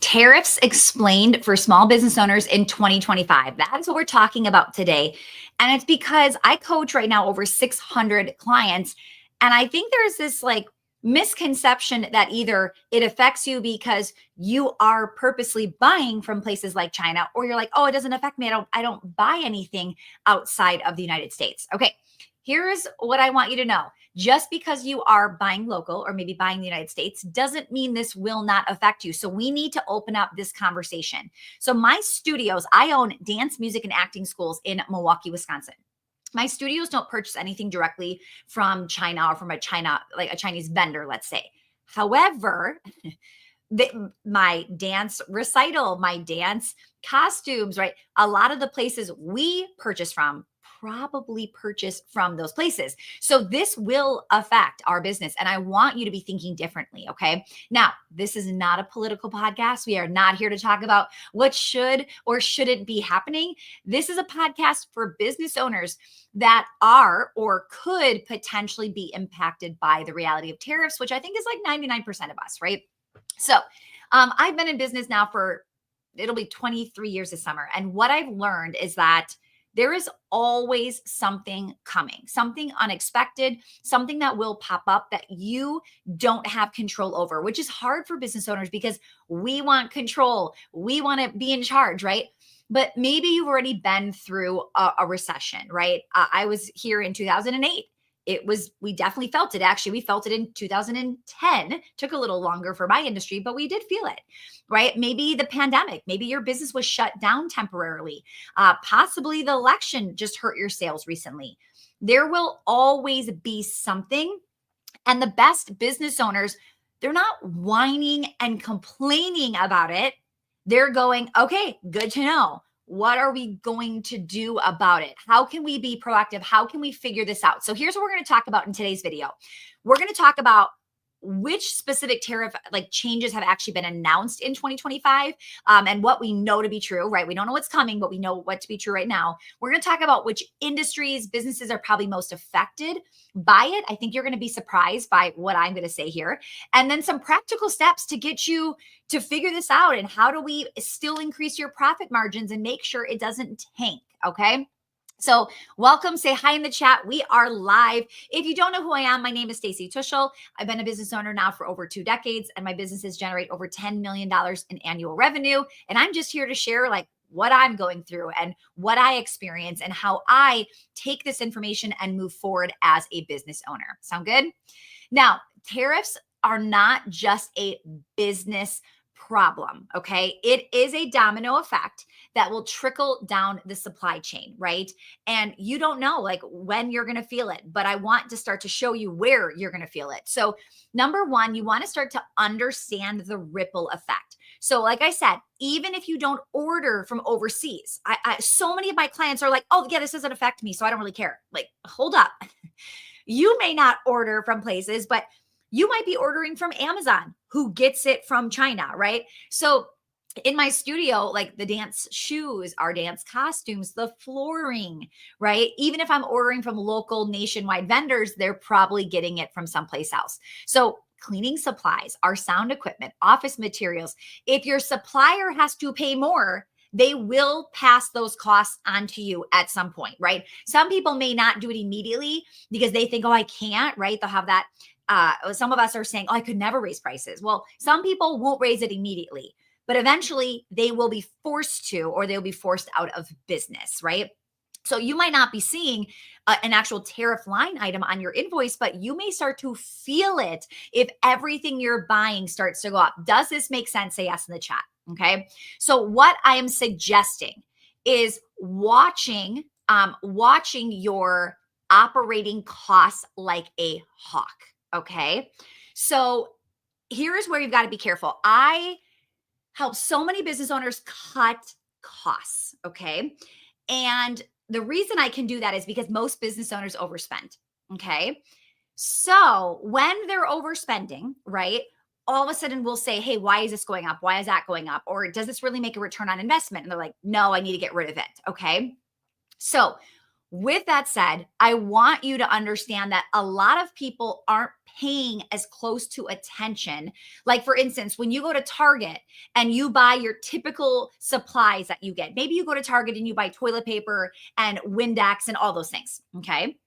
Tariffs explained for small business owners in 2025. That's what we're talking about today. And it's because I coach right now over 600 clients. And I think there's this misconception that either it affects you because you are purposely buying from places like China, or you're like, oh, it doesn't affect me. I don't buy anything outside of the United States. Okay. Here's what I want you to know. Just because you are buying local or maybe buying the United States doesn't mean this will not affect you. So we need to open up this conversation. So my studios, I own dance, music, and acting schools in Milwaukee, Wisconsin. My studios don't purchase anything directly from China or from a Chinese vendor, let's say. However, my dance recital, my dance costumes, right? A lot of the places we purchase from probably purchase from those places. So this will affect our business. And I want you to be thinking differently. Okay. Now, this is not a political podcast. We are not here to talk about what should or shouldn't be happening. This is a podcast for business owners that are or could potentially be impacted by the reality of tariffs, which I think is like 99% of us, right? So I've been in business now it'll be 23 years this summer. And what I've learned is that there is always something coming, something unexpected, something that will pop up that you don't have control over, which is hard for business owners because we want control. We want to be in charge, right? But maybe you've already been through a recession, right? I was here in 2008. We definitely felt it. Actually, we felt it in 2010. Took a little longer for my industry, but we did feel it, right? Maybe the pandemic, maybe your business was shut down temporarily. Possibly the election just hurt your sales recently. There will always be something. And the best business owners, they're not whining and complaining about it. They're going, okay, good to know. What are we going to do about it? How can we be proactive? How can we figure this out? So here's what we're going to talk about in today's video. We're going to talk about which specific tariff changes have actually been announced in 2025 and what we know to be true, right? We don't know what's coming, but we know what to be true right now. We're going to talk about which industries, businesses are probably most affected by it. I think you're going to be surprised by what I'm going to say here. And then some practical steps to get you to figure this out. And how do we still increase your profit margins and make sure it doesn't tank? Okay. So welcome, say hi in the chat. We are live. If you don't know who I am, my name is Stacy Tuschl. I've been a business owner now for over 2 decades, and my businesses generate over $10 million in annual revenue. And I'm just here to share what I'm going through and what I experience and how I take this information and move forward as a business owner. Sound good? Now, tariffs are not just a business problem, okay? It is a domino effect that will trickle down the supply chain, right? And you don't know when you're going to feel it, but I want to start to show you where you're going to feel it. So number one, you want to start to understand the ripple effect. So like I said, even if you don't order from overseas, so many of my clients are like, oh yeah, this doesn't affect me, so I don't really care. Hold up. You may not order from places, but you might be ordering from Amazon, who gets it from China, right? So in my studio, the dance shoes, our dance costumes, the flooring, right? Even if I'm ordering from local nationwide vendors, they're probably getting it from someplace else. So cleaning supplies, our sound equipment, office materials, if your supplier has to pay more, they will pass those costs on to you at some point, right? Some people may not do it immediately because they think, oh, I can't, right? They'll have that. Some of us are saying, oh, I could never raise prices. Well, some people won't raise it immediately, but eventually they will be forced to, or they'll be forced out of business, right? So you might not be seeing an actual tariff line item on your invoice, but you may start to feel it if everything you're buying starts to go up. Does this make sense? Say yes in the chat. Okay. So what I am suggesting is watching your operating costs like a hawk. Okay. So here's where you've got to be careful. I help so many business owners cut costs. Okay. And the reason I can do that is because most business owners overspend. Okay. So when they're overspending, right, all of a sudden we'll say, hey, why is this going up? Why is that going up? Or does this really make a return on investment? And they're like, no, I need to get rid of it. Okay. So with that said, I want you to understand that a lot of people aren't paying as close to attention. Like, for instance, when you go to Target and you buy your typical supplies that you get, maybe you go to Target and you buy toilet paper and Windex and all those things. Okay.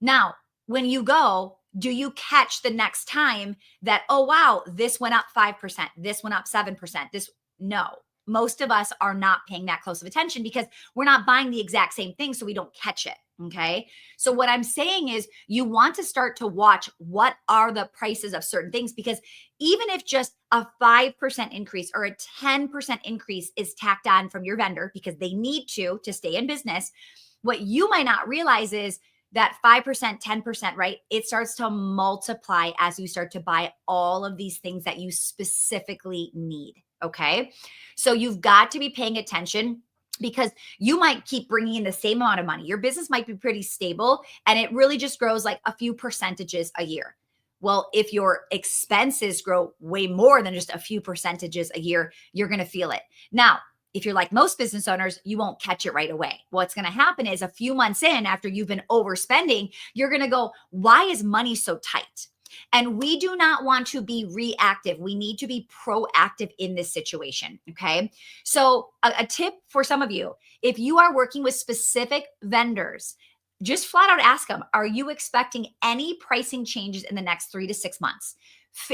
Now, when you go, do you catch the next time that, oh, wow, this went up 5%, this went up 7%, no. Most of us are not paying that close of attention because we're not buying the exact same thing, so we don't catch it. Okay. So, what I'm saying is, you want to start to watch what are the prices of certain things, because even if just a 5% increase or a 10% increase is tacked on from your vendor because they need to stay in business, what you might not realize is that 5%, 10%, right? It starts to multiply as you start to buy all of these things that you specifically need. Okay. So you've got to be paying attention, because you might keep bringing in the same amount of money. Your business might be pretty stable and it really just grows like a few percentages a year. Well, if your expenses grow way more than just a few percentages a year, you're going to feel it. Now, if you're like most business owners, you won't catch it right away. What's going to happen is a few months in, after you've been overspending, you're going to go, why is money so tight? And we do not want to be reactive. We need to be proactive in this situation. Okay. So, a tip for some of you, if you are working with specific vendors, just flat out ask them, are you expecting any pricing changes in the next 3 to 6 months?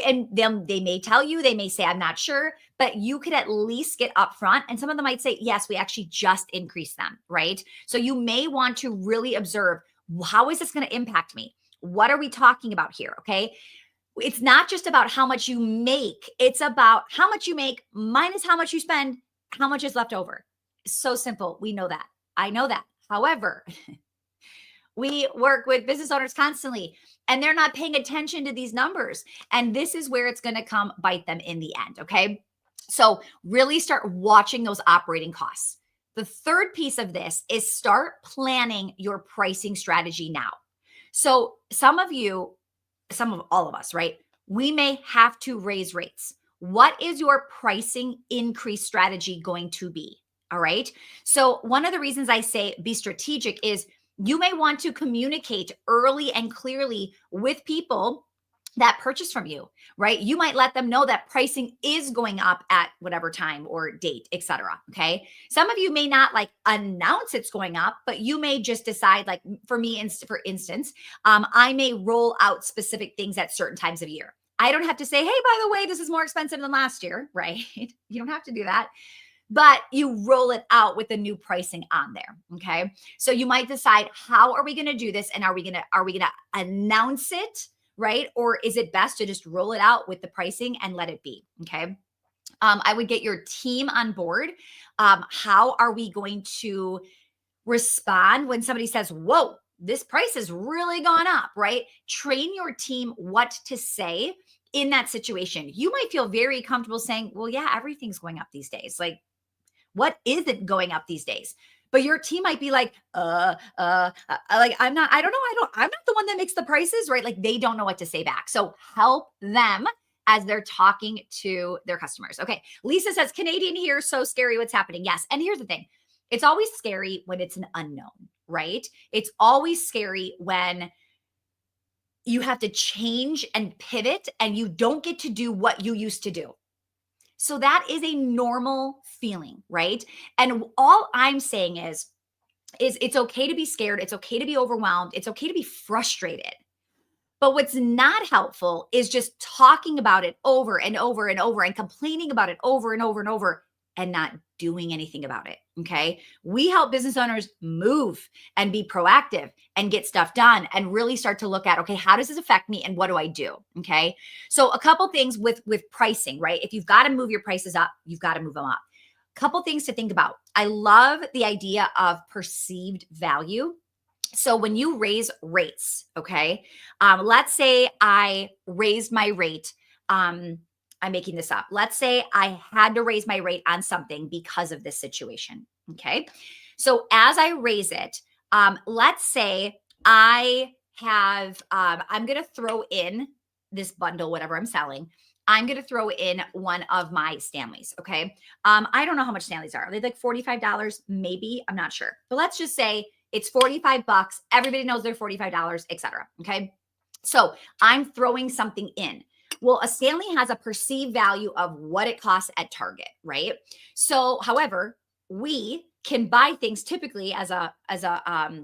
And then they may tell you, they may say, I'm not sure, but you could at least get upfront. And some of them might say, yes, we actually just increased them, right? So you may want to really observe, how is this going to impact me? What are we talking about here? Okay. It's not just about how much you make, it's about how much you make minus how much you spend, how much is left over. It's so simple. We know that. I know that. However, we work with business owners constantly and they're not paying attention to these numbers. And this is where it's going to come bite them in the end. Okay. So really start watching those operating costs. The third piece of this is start planning your pricing strategy now. So some of all of us, right? We may have to raise rates. What is your pricing increase strategy going to be? All right. So one of the reasons I say be strategic is you may want to communicate early and clearly with people that purchase from you, right? You might let them know that pricing is going up at whatever time or date, etc. Okay. Some of you may not like announce it's going up, but you may just decide, like for me, for instance, I may roll out specific things at certain times of year. I don't have to say, hey, by the way, this is more expensive than last year, right? You don't have to do that. But you roll it out with the new pricing on there. Okay. So you might decide, how are we going to do this? And are we going to announce it? Right? Or is it best to just roll it out with the pricing and let it be? Okay. I would get your team on board. How are we going to respond when somebody says, whoa, this price has really gone up, right? Train your team what to say in that situation. You might feel very comfortable saying, well, yeah, everything's going up these days. Like, what is it going up these days? But your team might be like, like, I'm not the one that makes the prices, right? Like, they don't know what to say back. So help them as they're talking to their customers. Okay. Lisa says, Canadian here, so scary what's happening. Yes. And here's the thing. It's always scary when it's an unknown, right? It's always scary when you have to change and pivot and you don't get to do what you used to do. So that is a normal feeling, right? And all I'm saying is it's okay to be scared. It's okay to be overwhelmed. It's okay to be frustrated. But what's not helpful is just talking about it over and over and over and complaining about it over and over and over and not doing anything about it. Okay. We help business owners move and be proactive and get stuff done and really start to look at, okay, how does this affect me and what do I do? Okay. So a couple things with pricing, right? If you've got to move your prices up, you've got to move them up. Couple things to think about. I love the idea of perceived value. So when you raise rates, okay, let's say I raised my rate. I'm making this up. Let's say I had to raise my rate on something because of this situation. Okay. So as I raise it, let's say I have, I'm going to throw in this bundle, whatever I'm selling. I'm going to throw in one of my Stanleys. Okay. I don't know how much Stanleys are. Are they like $45? Maybe. I'm not sure. But let's just say It's 45 bucks. Everybody knows they're $45, etc. Okay. So I'm throwing something in. Well, a Stanley has a perceived value of what it costs at Target, right? So, however, we can buy things typically as a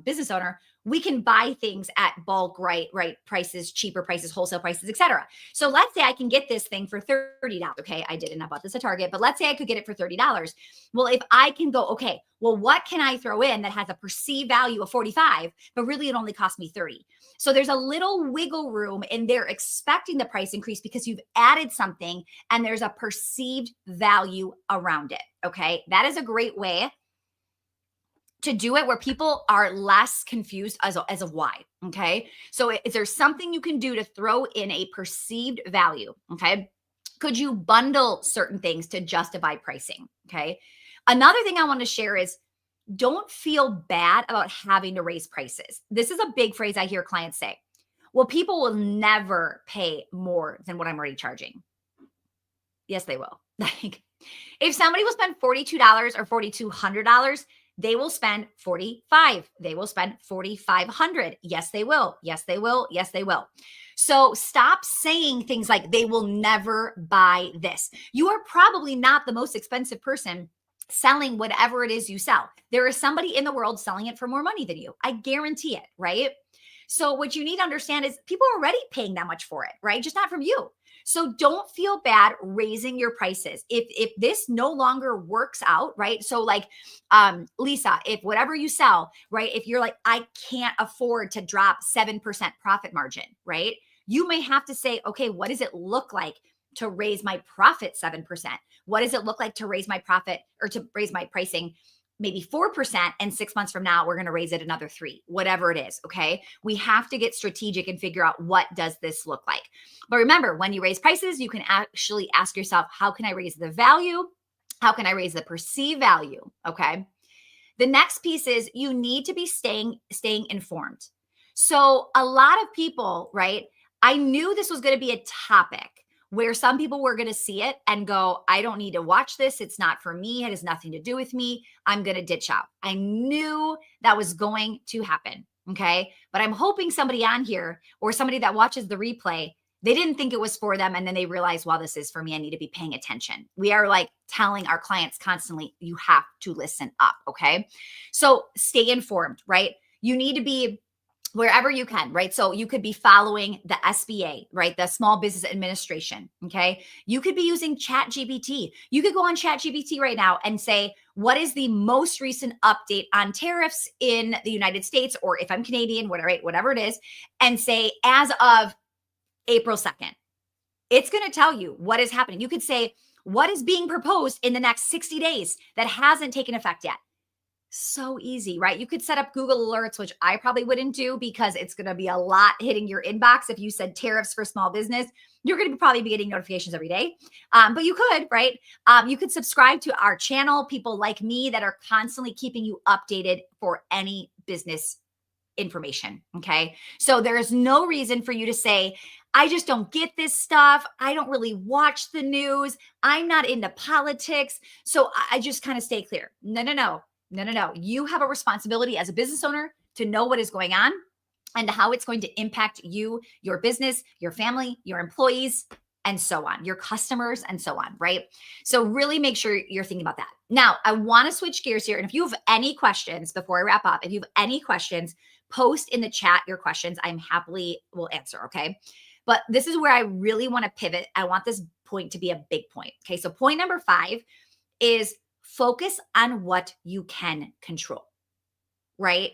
business owner. We can buy things at bulk, right prices, cheaper prices, wholesale prices, etc. So let's say I can get this thing for $30. Okay, I didn't. I bought this at Target, but let's say I could get it for $30. Well, if I can go, okay, well, what can I throw in that has a perceived value of 45, but really it only cost me 30? So there's a little wiggle room and they're expecting the price increase because you've added something and there's a perceived value around it. Okay, that is a great way to do it where people are less confused as of why. Okay. So is there something you can do to throw in a perceived value? Okay. Could you bundle certain things to justify pricing? Okay. Another thing I want to share is don't feel bad about having to raise prices. This is a big phrase I hear clients say. Well, people will never pay more than what I'm already charging. Yes, they will. Like if somebody will spend $42 or $4,200, they will spend 45. They will spend 4,500. Yes, they will. Yes, they will. Yes, they will. So stop saying things like they will never buy this. You are probably not the most expensive person selling whatever it is you sell. There is somebody in the world selling it for more money than you. I guarantee it, right? So what you need to understand is people are already paying that much for it, right? Just not from you. So don't feel bad raising your prices. If this no longer works out, right? So like Lisa, if whatever you sell, right? If you're like, I can't afford to drop 7% profit margin, right? You may have to say, okay, what does it look like to raise my profit 7%? What does it look like to raise my profit or to raise my pricing maybe 4%, and 6 months from now, we're going to raise it another 3, whatever it is. Okay. We have to get strategic and figure out what does this look like. But remember, when you raise prices, you can actually ask yourself, how can I raise the value? How can I raise the perceived value? Okay. The next piece is you need to be staying informed. So a lot of people, right? I knew this was going to be a topic where some people were going to see it and go, I don't need to watch this. It's not for me. It has nothing to do with me. I'm going to ditch out. I knew that was going to happen. Okay. But I'm hoping somebody on here or somebody that watches the replay, they didn't think it was for them. And then they realized, well, this is for me. I need to be paying attention. We are like telling our clients constantly, you have to listen up. Okay. So stay informed, right? You need to be wherever you can, right? So you could be following the SBA, right? The Small Business Administration. Okay. You could be using ChatGPT. You could go on ChatGPT right now and say, what is the most recent update on tariffs in the United States? Or if I'm Canadian, whatever it is, and say, as of April 2nd, it's going to tell you what is happening. You could say, what is being proposed in the next 60 days that hasn't taken effect yet? So easy, right? You could set up Google Alerts, which I probably wouldn't do because it's going to be a lot hitting your inbox. If you said tariffs for small business, you're going to probably be getting notifications every day. But you could, right? You could subscribe to our channel, people like me that are constantly keeping you updated for any business information. Okay. So there is no reason for you to say, I just don't get this stuff. I don't really watch the news. I'm not into politics. So I just kind of stay clear. No. You have a responsibility as a business owner to know what is going on and how it's going to impact you, your business, your family, your employees, and so on, your customers, and so on, right? So really make sure you're thinking about that. Now, I want to switch gears here. And if you have any questions before I wrap up, if you have any questions, post in the chat your questions. I'm happily will answer, okay? But this is where I really want to pivot. I want this point to be a big point, okay? So point number 5 is focus on what you can control, right?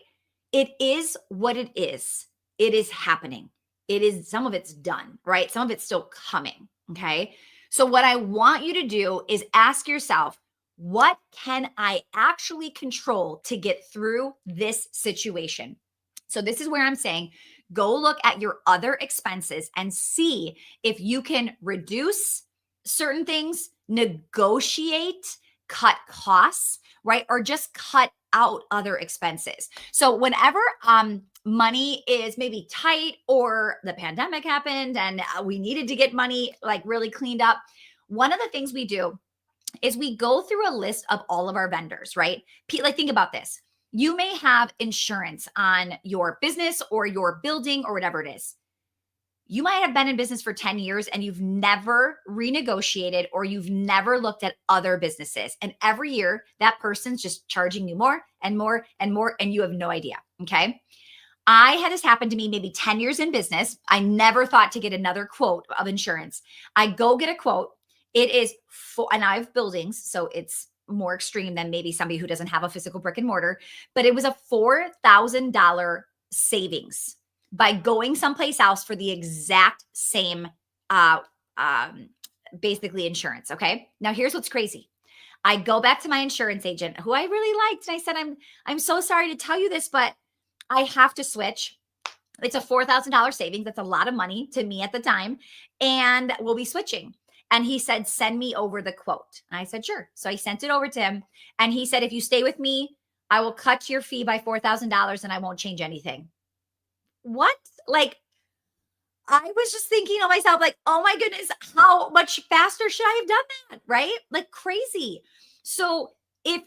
It is what it is. It is happening. It is, some of it's done, right? Some of it's still coming, okay? So what I want you to do is ask yourself, what can I actually control to get through this situation? So this is where I'm saying, go look at your other expenses and see if you can reduce certain things, negotiate, cut costs, right? Or just cut out other expenses. So whenever money is maybe tight or the pandemic happened and we needed to get money like really cleaned up, one of the things we do is we go through a list of all of our vendors, right? Like think about this. you may have insurance on your business or your building or whatever it is. You might have been in business for 10 years and you've never renegotiated or you've never looked at other businesses. And every year that person's just charging you more and more and more, and you have no idea. Okay. I had this happen to me maybe 10 years in business. I never thought to get another quote of insurance. I go get a quote. It is for, and I have buildings, so it's more extreme than maybe somebody who doesn't have a physical brick and mortar, but it was a $4,000 savings by going someplace else for the exact same, uh, um, basically insurance. Okay. Now here's what's crazy. I go back to my insurance agent who I really liked. And I said, I'm so sorry to tell you this, but I have to switch. It's a $4,000 savings. That's a lot of money to me at the time. And we'll be switching. And he said, send me over the quote. And I said, sure. So I sent it over to him. And he said, if you stay with me, I will cut your fee by $4,000 and I won't change anything. What? Like, I was just thinking to myself, like, oh my goodness, how much faster should I have done that? Right? Like crazy. So if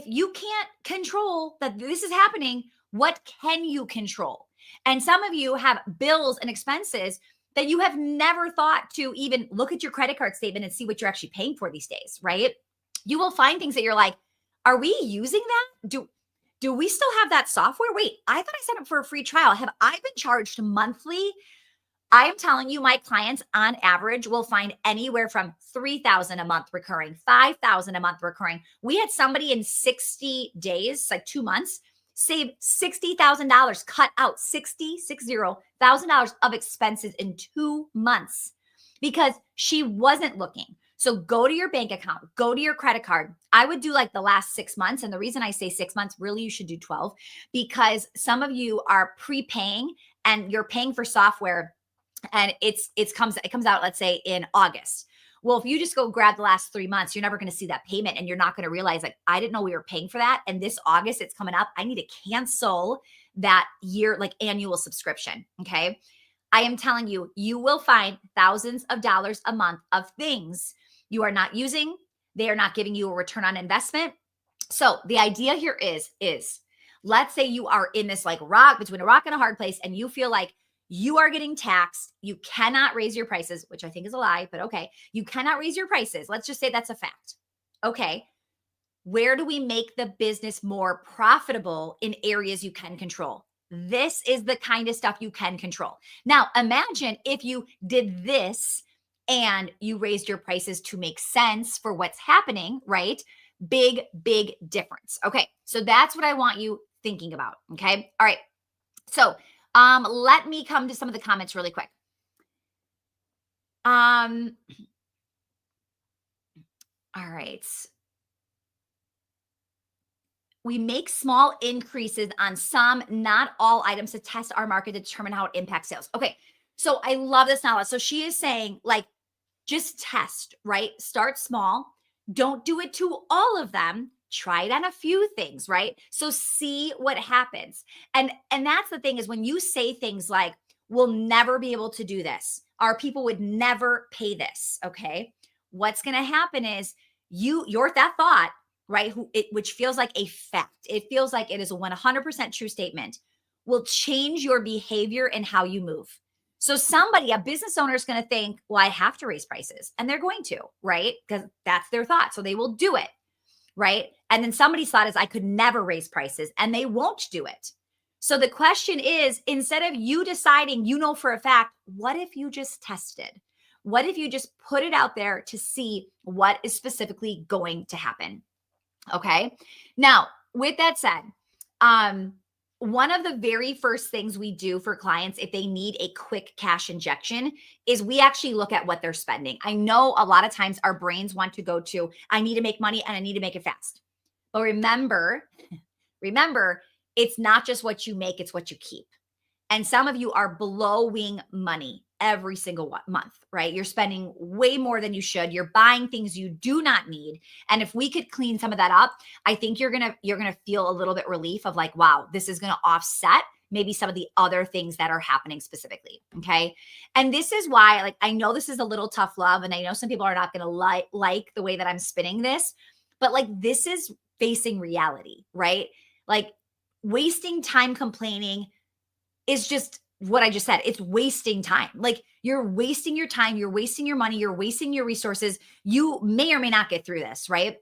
you can't control that this is happening, what can you control? And some of you have bills and expenses that you have never thought to even look at your credit card statement and see what you're actually paying for these days, right? You will find things that you're like, are we using that? Do we still have that software? Wait, I thought I signed up for a free trial. Have I been charged monthly? I am telling you, my clients on average will find anywhere from $3,000 a month recurring, $5,000 a month recurring. We had somebody in 60 days, like 2 months, save $60,000, cut out $60,000 of expenses in 2 months because she wasn't looking. So go to your bank account, go to your credit card. I would do like the last 6 months. And the reason I say 6 months, really, you should do 12 because some of you are prepaying and you're paying for software and it comes out, let's say in August. Well, if you just go grab the last 3 months, you're never going to see that payment and you're not going to realize like, I didn't know we were paying for that. And this August it's coming up. I need to cancel that year, like annual subscription. Okay. I am telling you, you will find thousands of dollars a month of things you are not using. They are not giving you a return on investment. So the idea here is let's say you are in this like between a rock and a hard place and you feel like you are getting taxed. You cannot raise your prices, which I think is a lie, but okay. You cannot raise your prices. Let's just say that's a fact. Okay. Where do we make the business more profitable in areas you can control? This is the kind of stuff you can control. Now, imagine if you did this and you raised your prices to make sense for what's happening, right? Big, big difference. Okay. So that's what I want you thinking about. Okay. All right. So, let me come to some of the comments really quick. All right. We make small increases on some, not all items to test our market to determine how it impacts sales. Okay. So I love this knowledge. So she is saying like, just test, right? Start small. Don't do it to all of them. Try it on a few things, right? So see what happens. And that's the thing is when you say things like, we'll never be able to do this. Our people would never pay this. Okay. What's going to happen is you're that thought, right? Which feels like a fact. It feels like it is a 100% true statement will change your behavior and how you move. So a business owner is going to think, well, I have to raise prices and they're going to, right? Because that's their thought. So they will do it. Right. And then somebody's thought is I could never raise prices and they won't do it. So the question is, instead of you deciding, for a fact, what if you just tested? What if you just put it out there to see what is specifically going to happen? Okay. Now, with that said, one of the very first things we do for clients if they need a quick cash injection is we actually look at what they're spending. I know a lot of times our brains want to go to, I need to make money and I need to make it fast. But remember, it's not just what you make, it's what you keep. And some of you are blowing money every single month, right? You're spending way more than you should. You're buying things you do not need. And if we could clean some of that up, I think you're going to feel a little bit relief of like, wow, this is going to offset maybe some of the other things that are happening specifically. Okay. And this is why, like, I know this is a little tough love. And I know some people are not going to like the way that I'm spinning this, but like, this is facing reality, right? Like wasting time complaining is just what I just said. It's wasting time. Like you're wasting your time, you're wasting your money, you're wasting your resources. You may or may not get through this, right?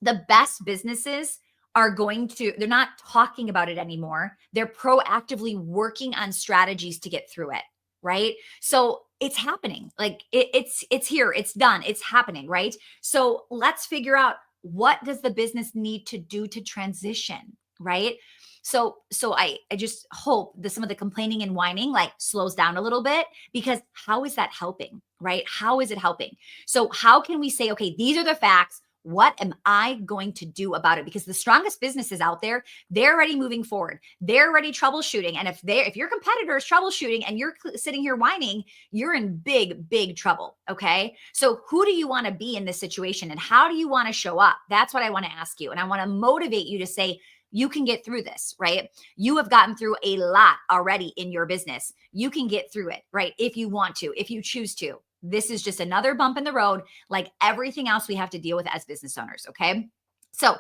The best businesses are going to, they're not talking about it anymore. They're proactively working on strategies to get through it, right? So it's happening. Like it's here, it's done, it's happening, right? So let's figure out, what does the business need to do to transition, right? So I just hope that some of the complaining and whining like slows down a little bit, because how is that helping, right? How is it helping? So how can we say, okay, these are the facts. What am I going to do about it? Because the strongest businesses out there, they're already moving forward. They're already troubleshooting. And if your competitor is troubleshooting and you're sitting here whining, you're in big trouble. Okay. So who do you want to be in this situation, and how do you want to show up? That's what I want to ask you. And I want to motivate you to say, you can get through this, right? You have gotten through a lot already in your business. You can get through it, right? If you want to, if you choose to. This is just another bump in the road, like everything else we have to deal with as business owners, okay? So,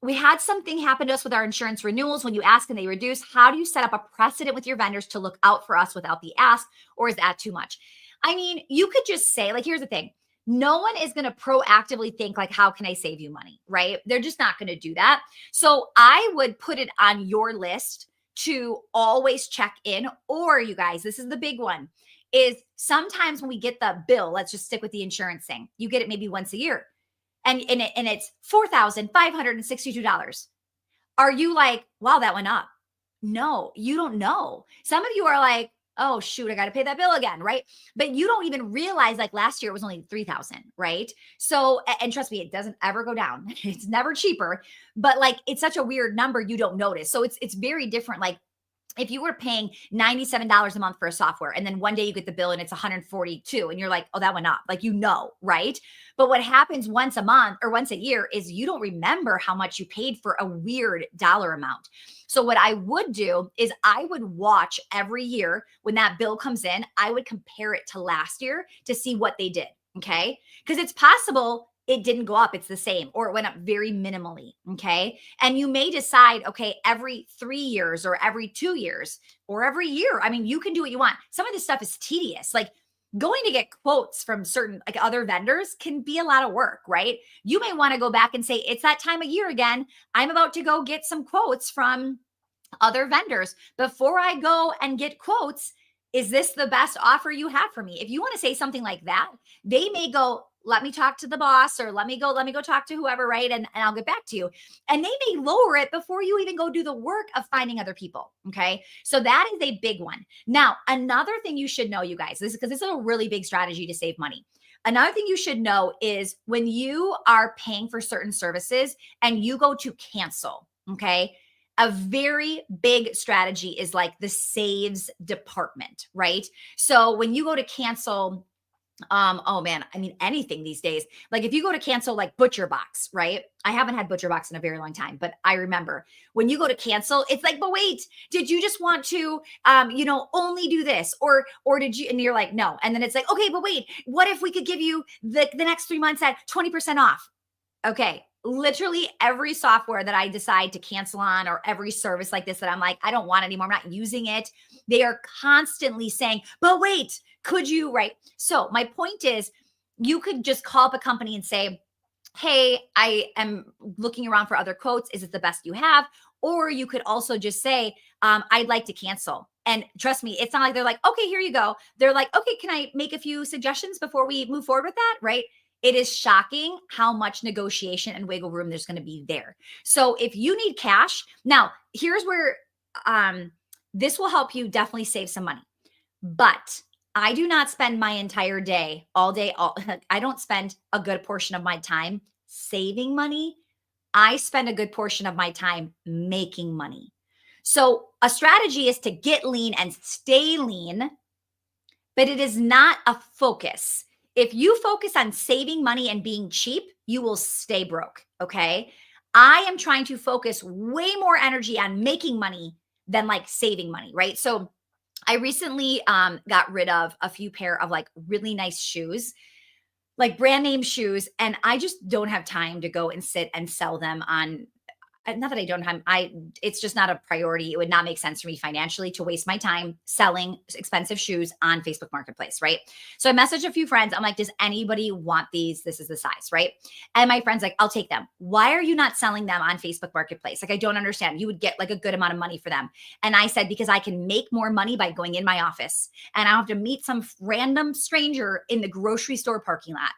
we had something happen to us with our insurance renewals. When you ask and they reduce, how do you set up a precedent with your vendors to look out for us without the ask, or is that too much? I mean, you could just say, like, here's the thing. No one is going to proactively think like, how can I save you money, right? They're just not going to do that. So I would put it on your list to always check in. Or you guys, this is the big one, is sometimes when we get the bill, let's just stick with the insurance thing. You get it maybe once a year, and it's $4,562. Are you like, wow, that went up? No, you don't know. Some of you are like, oh shoot, I got to pay that bill again, right? But you don't even realize like last year it was only 3,000, right? So, and trust me, it doesn't ever go down. It's never cheaper, but like it's such a weird number you don't notice. So it's very different. Like if you were paying $97 a month for a software, and then one day you get the bill and it's 142, and you're like, oh, that went up, like, right? But what happens once a month or once a year is you don't remember how much you paid for a weird dollar amount. So what I would do is I would watch every year when that bill comes in, I would compare it to last year to see what they did. Okay. Because it's possible it didn't go up, it's the same, or it went up very minimally. Okay. And you may decide, okay, every 3 years or every 2 years or every year. I mean, you can do what you want. Some of this stuff is tedious. Like going to get quotes from certain like other vendors can be a lot of work, right? You may want to go back and say, it's that time of year again. I'm about to go get some quotes from other vendors. Before I go and get quotes, is this the best offer you have for me? If you want to say something like that, they may go, let me talk to the boss, or let me go talk to whoever, right? And I'll get back to you. And they may lower it before you even go do the work of finding other people. Okay. So that is a big one. Now, another thing you should know, you guys, this is a really big strategy to save money. Another thing you should know is when you are paying for certain services and you go to cancel, okay? A very big strategy is like the saves department, right? So when you go to cancel, oh man, I mean anything these days. Like if you go to cancel like Butcher Box, right? I haven't had Butcher Box in a very long time, but I remember when you go to cancel, it's like, but wait, did you just want to only do this? Or did you, and you're like, no. And then it's like, okay, but wait, what if we could give you the next 3 months at 20% off? Okay. Literally every software that I decide to cancel on, or every service like this that I'm like, I don't want anymore, I'm not using it, they are constantly saying, but wait, could you, right? So my point is, you could just call up a company and say, hey, I am looking around for other quotes. Is it the best you have? Or you could also just say, I'd like to cancel. And trust me, it's not like they're like, okay, here you go. They're like, okay, can I make a few suggestions before we move forward with that? Right? It is shocking how much negotiation and wiggle room there's going to be there. So if you need cash, now here's where this will help you definitely save some money. But I do not spend my entire day, all day, I don't spend a good portion of my time saving money. I spend a good portion of my time making money. So a strategy is to get lean and stay lean, but it is not a focus. If you focus on saving money and being cheap, you will stay broke. Okay. I am trying to focus way more energy on making money than like saving money. Right. So I recently got rid of a few pair of like really nice shoes, like brand name shoes. And I just don't have time to go and sit and sell them on not that I don't have, it's just not a priority. It would not make sense for me financially to waste my time selling expensive shoes on Facebook Marketplace, right? So I messaged a few friends. I'm like, does anybody want these? This is the size, right? And my friend's like, I'll take them. Why are you not selling them on Facebook Marketplace? Like, I don't understand. You would get like a good amount of money for them. And I said, because I can make more money by going in my office and I don't have to meet some random stranger in the grocery store parking lot.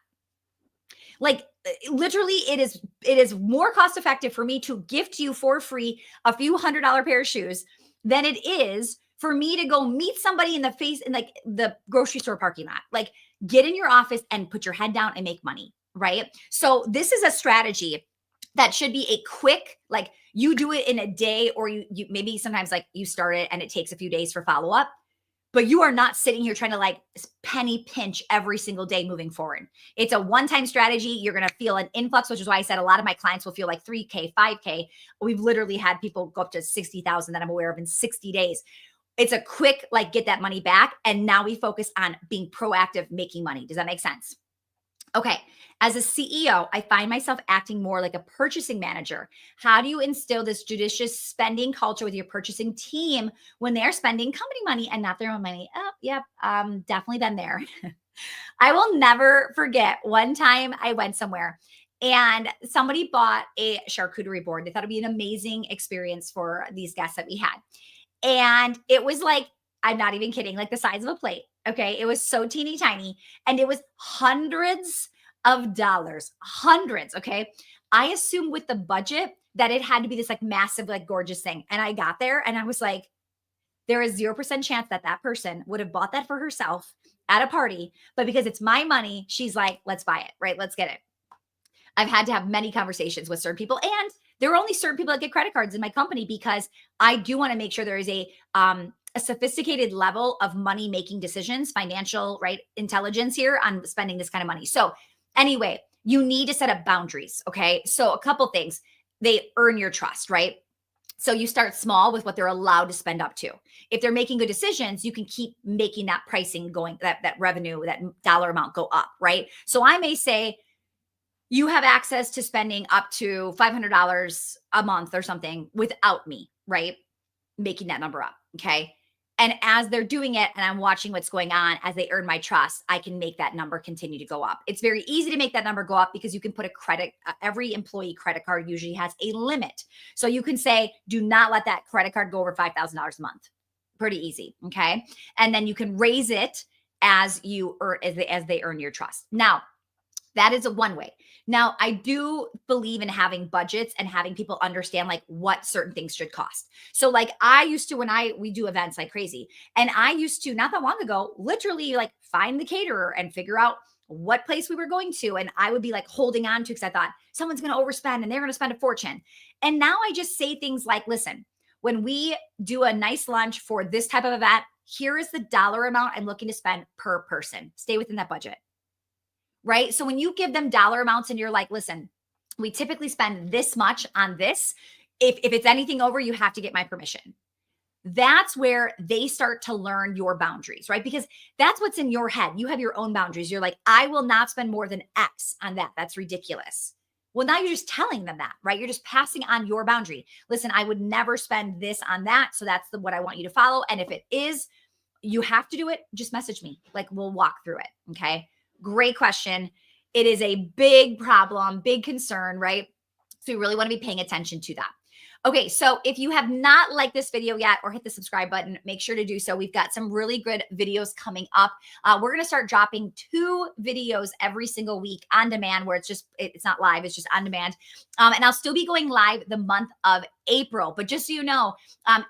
Like literally it is more cost effective for me to gift you for free a few $100 pair of shoes than it is for me to go meet somebody in the face in like the grocery store parking lot. Like get in your office and put your head down and make money, right? So this is a strategy that should be a quick, like you do it in a day, or you maybe sometimes like you start it and it takes a few days for follow up. But you are not sitting here trying to like penny pinch every single day moving forward. It's a one-time strategy. You're going to feel an influx, which is why I said a lot of my clients will feel like 3K, 5K. We've literally had people go up to 60,000 that I'm aware of in 60 days. It's a quick, like get that money back. And now we focus on being proactive, making money. Does that make sense? Okay. As a CEO, I find myself acting more like a purchasing manager. How do you instill this judicious spending culture with your purchasing team when they're spending company money and not their own money? Oh, yep. Definitely been there. I will never forget one time I went somewhere and somebody bought a charcuterie board. They thought it'd be an amazing experience for these guests that we had. And it was like, I'm not even kidding, like the size of a plate. Okay. It was so teeny tiny and it was hundreds of dollars, hundreds. Okay. I assumed with the budget that it had to be this like massive, like gorgeous thing. And I got there and I was like, there is 0% chance that that person would have bought that for herself at a party. But because it's my money, she's like, let's buy it, right? Let's get it. I've had to have many conversations with certain people, and there are only certain people that get credit cards in my company because I do want to make sure there is a sophisticated level of money making decisions, financial, right, intelligence here on spending this kind of money. So anyway, you need to set up boundaries. Okay. So a couple things, they earn your trust, right? So you start small with what they're allowed to spend up to. If they're making good decisions, you can keep making that pricing going, that revenue, that dollar amount go up, right? So I may say, you have access to spending up to $500 a month or something without me, right? Making that number up. Okay. And as they're doing it and I'm watching what's going on, as they earn my trust, I can make that number continue to go up. It's very easy to make that number go up because you can put a credit, every employee credit card usually has a limit. So you can say, do not let that credit card go over $5,000 a month. Pretty easy. Okay. And then you can raise it as you earn, as they earn your trust. Now, that is a one way. Now, I do believe in having budgets and having people understand like what certain things should cost. So like I used to, when we do events like crazy, and I used to not that long ago, literally like find the caterer and figure out what place we were going to. And I would be like holding on to, because I thought someone's going to overspend and they're going to spend a fortune. And now I just say things like, listen, when we do a nice lunch for this type of event, here is the dollar amount I'm looking to spend per person. Stay within that budget. Right? So when you give them dollar amounts and you're like, listen, we typically spend this much on this. If it's anything over, you have to get my permission. That's where they start to learn your boundaries, right? Because that's what's in your head. You have your own boundaries. You're like, I will not spend more than X on that. That's ridiculous. Well, now you're just telling them that, right? You're just passing on your boundary. Listen, I would never spend this on that. So that's what I want you to follow. And if it is, you have to do it, just message me. Like we'll walk through it. Okay. Great question. It is a big problem, big concern, right? So you really want to be paying attention to that. Okay, so if you have not liked this video yet or hit the subscribe button, make sure to do so. We've got some really good videos coming up. We're going to start dropping 2 videos every single week on demand, where it's not live, it's just on demand. And I'll still be going live the month of April. But just so you know,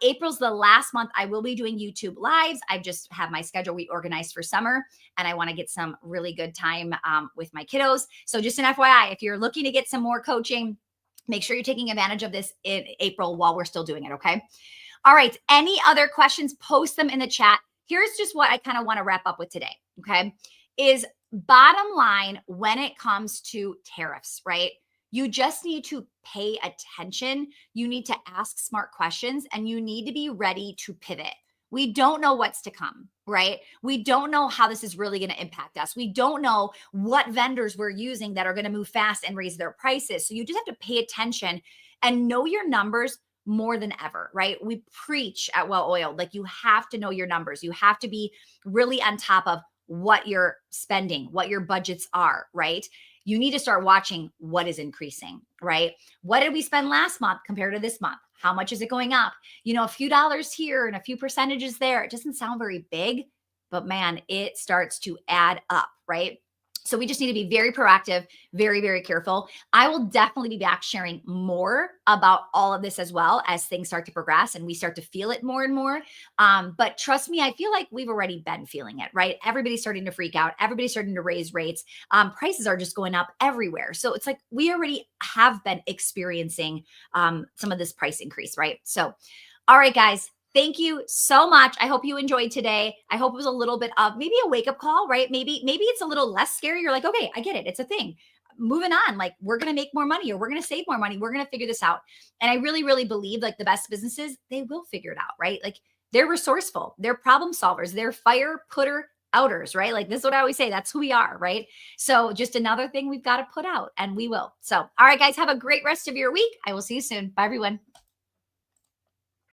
April's the last month I will be doing YouTube lives. I just have my schedule reorganized for summer, and I want to get some really good time with my kiddos. So just an FYI, if you're looking to get some more coaching, make sure you're taking advantage of this in April while we're still doing it, okay? All right, any other questions, post them in the chat. Here's just what I kind of want to wrap up with today, okay? Is bottom line when it comes to tariffs, right? You just need to pay attention. You need to ask smart questions, and you need to be ready to pivot. We don't know what's to come, right? We don't know how this is really going to impact us. We don't know what vendors we're using that are going to move fast and raise their prices. So you just have to pay attention and know your numbers more than ever, right? We preach at Well Oiled, like you have to know your numbers. You have to be really on top of what you're spending, what your budgets are, right? You need to start watching what is increasing, right? What did we spend last month compared to this month? How much is it going up? A few dollars here and a few percentages there. It doesn't sound very big, but man, it starts to add up, right? So we just need to be very proactive, very, very careful. I will definitely be back sharing more about all of this as well as things start to progress and we start to feel it more and more. But trust me, I feel like we've already been feeling it, right? Everybody's starting to freak out. Everybody's starting to raise rates. Prices are just going up everywhere. So it's like we already have been experiencing some of this price increase, right? So, all right, guys. Thank you so much. I hope you enjoyed today. I hope it was a little bit of maybe a wake up call, right? Maybe it's a little less scary. You're like, okay, I get it. It's a thing. Moving on, like we're going to make more money or we're going to save more money. We're going to figure this out. And I really, really believe like the best businesses, they will figure it out, right? Like they're resourceful, they're problem solvers, they're fire putter outers, right? Like this is what I always say. That's who we are, right? So just another thing we've got to put out and we will. So, all right, guys, have a great rest of your week. I will see you soon. Bye, everyone.